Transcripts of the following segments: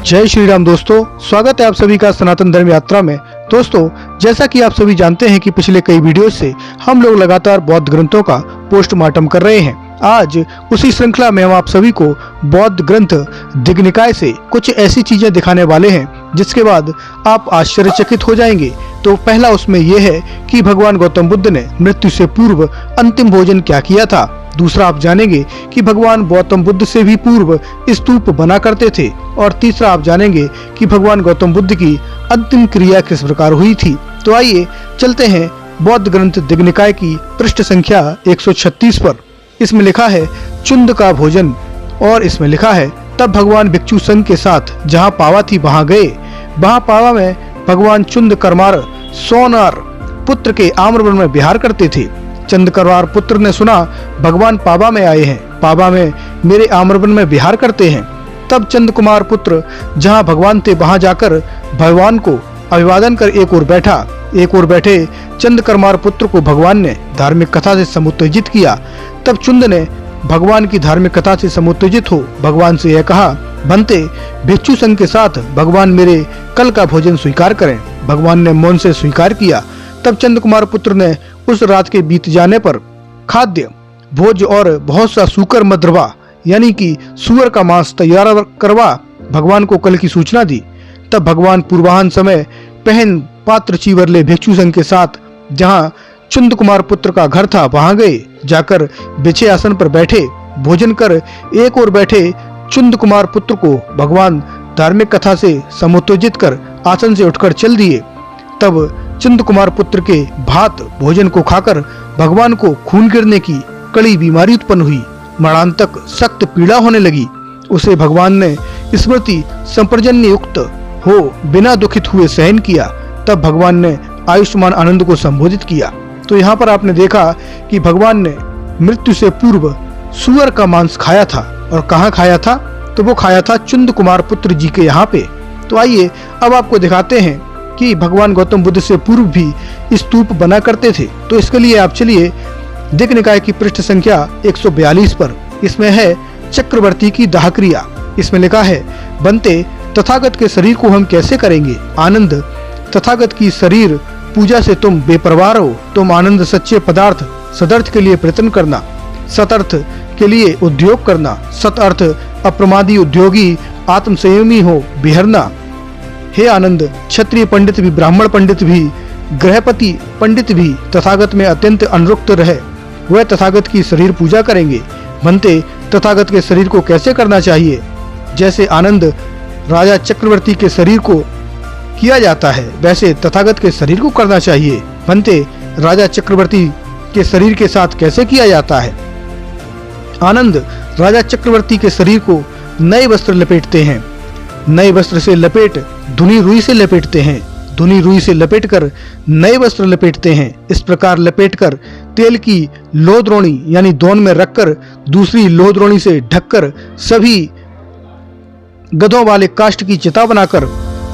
जय श्री राम दोस्तों, स्वागत है आप सभी का सनातन धर्म यात्रा में। दोस्तों, जैसा कि आप सभी जानते हैं कि पिछले कई वीडियो से हम लोग लगातार बौद्ध ग्रंथों का पोस्टमार्टम कर रहे हैं। आज उसी श्रृंखला में हम आप सभी को बौद्ध ग्रंथ दिग्निकाय से कुछ ऐसी चीजें दिखाने वाले हैं जिसके बाद आप आश्चर्यचकित हो जाएंगे। तो पहला उसमें यह है कि भगवान गौतम बुद्ध ने मृत्यु से पूर्व अंतिम भोजन क्या किया था। दूसरा आप जानेंगे कि भगवान गौतम बुद्ध से भी पूर्व स्तूप बना करते थे। और तीसरा आप जानेंगे कि भगवान गौतम बुद्ध की अंतिम क्रिया किस प्रकार हुई थी। तो आइए चलते हैं बौद्ध ग्रंथ दिग्निकाय की पृष्ठ संख्या 136 पर। इसमें लिखा है चुंद का भोजन, और इसमें लिखा है तब भगवान भिक्षु संघ के साथ जहाँ पावा थी वहाँ गए। वहाँ पावा में भगवान चुंद करमार सोनार पुत्र के आम्रवन में विहार करते थे। चंदकरवार पुत्र ने सुना भगवान पावा में आए हैं, पावा में मेरे आम्रवन में विहार करते हैं। तब चंद कुमार पुत्र जहाँ भगवान थे वहाँ जाकर भगवान को अभिवादन कर एक ओर बैठे चंदकरमार पुत्र को भगवान ने धार्मिक कथा से समुत्तेजित किया। तब चुंद ने भगवान की धार्मिक कथा से समुत्तेजित हो भगवान से यह कहा, बनते भिक्षु संघ के साथ भगवान मेरे कल का भोजन स्वीकार करें। भगवान ने मौन से स्वीकार किया। तब चंद कुमार पुत्र ने उस रात के बीत जाने पर खाद्य भोज और बहुत सा सूकर मद्रवा यानी कि सुअर का मांस तैयार करवा भगवान को कल की सूचना दी। तब भगवान पूर्वाहन समय पहन पात्र चीवर ले भिक्षु संघ के साथ जहाँ चुंद कुमार पुत्र का घर था वहां गए। जाकर बिछे आसन पर बैठे, भोजन कर एक ओर बैठे चुंद कुमार पुत्र को भगवान धार्मिक कथा से समुत्तेजित कर आसन से उठकर चल दिए। तब चंद कुमार पुत्र के भात भोजन को खाकर भगवान को खून गिरने की कड़ी बीमारी उत्पन्न हुई। मरणांतक सख्त पीड़ा होने लगी। उसे भगवान ने स्मृति संपर्जन्य युक्त हो बिना दुखित हुए सहन किया। तब भगवान ने आयुष्मान आनंद को संबोधित किया। तो यहाँ पर आपने देखा कि भगवान ने मृत्यु से पूर्व सुअर का मांस खाया था। और कहाँ खाया था? तो वो खाया था चुंद कुमार पुत्र जी के यहाँ पे। तो आइए अब आपको दिखाते हैं कि भगवान गौतम बुद्ध से पूर्व भी स्तूप बना करते थे। तो इसके लिए आप चलिए दिग्निकाय की पृष्ठ संख्या 142 पर। इसमें है चक्रवर्ती की दाह क्रिया। इसमें लिखा है, बनते तथागत के शरीर को हम कैसे करेंगे आनंद। तथागत की शरीर पूजा से तुम बेपरवाह हो। तुम आनंद सच्चे पदार्थ सदर्थ के लिए प्रयत्न करना, सतर्थ के लिए उद्योग करना। सत अर्थ अप्रमादी उद्योगी आत्म संयमी हो बिहरना। हे आनंद, क्षत्रिय पंडित भी, ब्राह्मण पंडित भी, गृहपति पंडित भी तथागत में अत्यंत अनुरक्त रहे। वह तथागत की शरीर पूजा करेंगे। बनते तथागत के शरीर को कैसे करना चाहिए? जैसे आनंद राजा चक्रवर्ती के शरीर को किया जाता है वैसे तथागत के शरीर को करना चाहिए। बनते राजा चक्रवर्ती के शरीर के साथ कैसे किया जाता है? आनंद राजा चक्रवर्ती के शरीर को नए वस्त्र लपेटते हैं। नए वस्त्र से लपेट धुनी रुई से लपेटते हैं। धुनी रुई से लपेटकर नए वस्त्र लपेटते हैं। इस प्रकार लपेटकर तेल की लोहद्रोणी यानी दोन में रखकर दूसरी लोहद्रोणी से ढककर सभी गधों वाले काष्ठ की चिता बनाकर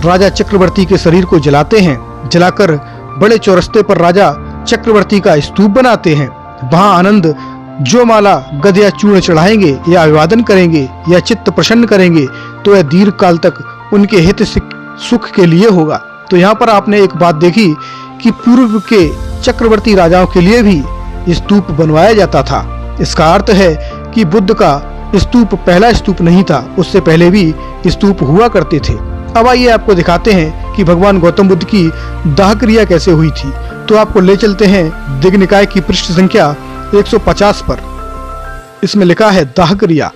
राजा चक्रवर्ती के शरीर को जलाते हैं। जलाकर बड़े चौरस्ते पर राजा चक्रवर्ती का स्तूप बनाते हैं। वहां आनंद जो माला गध या चूर्ण चढ़ाएंगे या अभिवादन करेंगे या चित्त प्रसन्न करेंगे तो यह दीर्घ काल तक उनके हित सुख के लिए होगा। तो यहाँ पर आपने एक बात देखी कि पूर्व के चक्रवर्ती राजाओं के लिए भी स्तूप बनवाया जाता था। इसका अर्थ है कि बुद्ध का स्तूप पहला स्तूप नहीं था, उससे पहले भी स्तूप हुआ करते थे। अब आइए आपको दिखाते हैं कि भगवान गौतम बुद्ध की दाह क्रिया कैसे हुई थी। तो आपको ले चलते हैं दिग्निकाय की पृष्ठ संख्या 150 पर। इसमें लिखा है दाह क्रिया।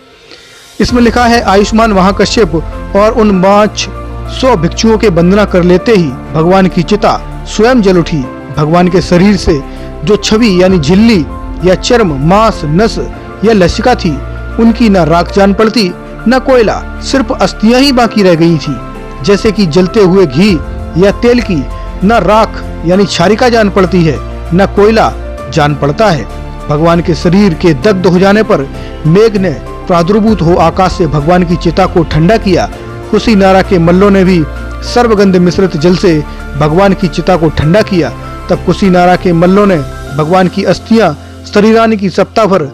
इसमें लिखा है, आयुष्मान महाकश्यप और उन 500 भिक्षुओं के वंदना कर लेते ही भगवान की चिता स्वयं जल उठी। भगवान के शरीर से जो छवि यानी झिल्ली या चर्म, मांस, नस या लसिका थी उनकी न राख जान पड़ती न कोयला, सिर्फ अस्थियां ही बाकी रह गई थी। जैसे कि जलते हुए घी या तेल की न राख यानी क्षारिका जान पड़ती है न कोयला जान पड़ता है। भगवान के शरीर के दग्ध हो जाने पर मेघ ने प्रादुर्भूत हो आकाश से भगवान की चिता को ठंडा किया। कुशीनारा के मल्लों ने भी सर्वगंध मिश्रित जल से भगवान की चिता को ठंडा किया। तब कुशीनारा के मल्लों ने भगवान की अस्थियां शरीरानी की सप्ताह भर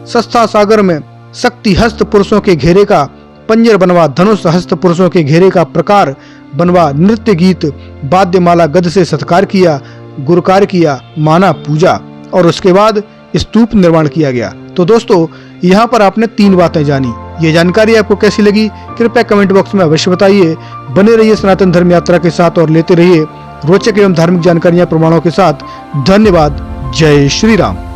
सस्ता सागर में शक्ति हस्त पुरुषों के घेरे का पंजर बनवा, धनुष हस्त पुरुषों के घेरे का प्रकार बनवा, नृत्य गीत वाद्यमाला गद से सत्कार किया, गुरकार किया, माना पूजा और उसके बाद स्तूप निर्माण किया गया। तो दोस्तों यहाँ पर आपने 3 बातें जानी। ये जानकारी आपको कैसी लगी कृपया कमेंट बॉक्स में अवश्य बताइए। बने रहिए सनातन धर्म यात्रा के साथ और लेते रहिए रोचक एवं धार्मिक जानकारियां प्रमाणों के साथ। धन्यवाद। जय श्री राम।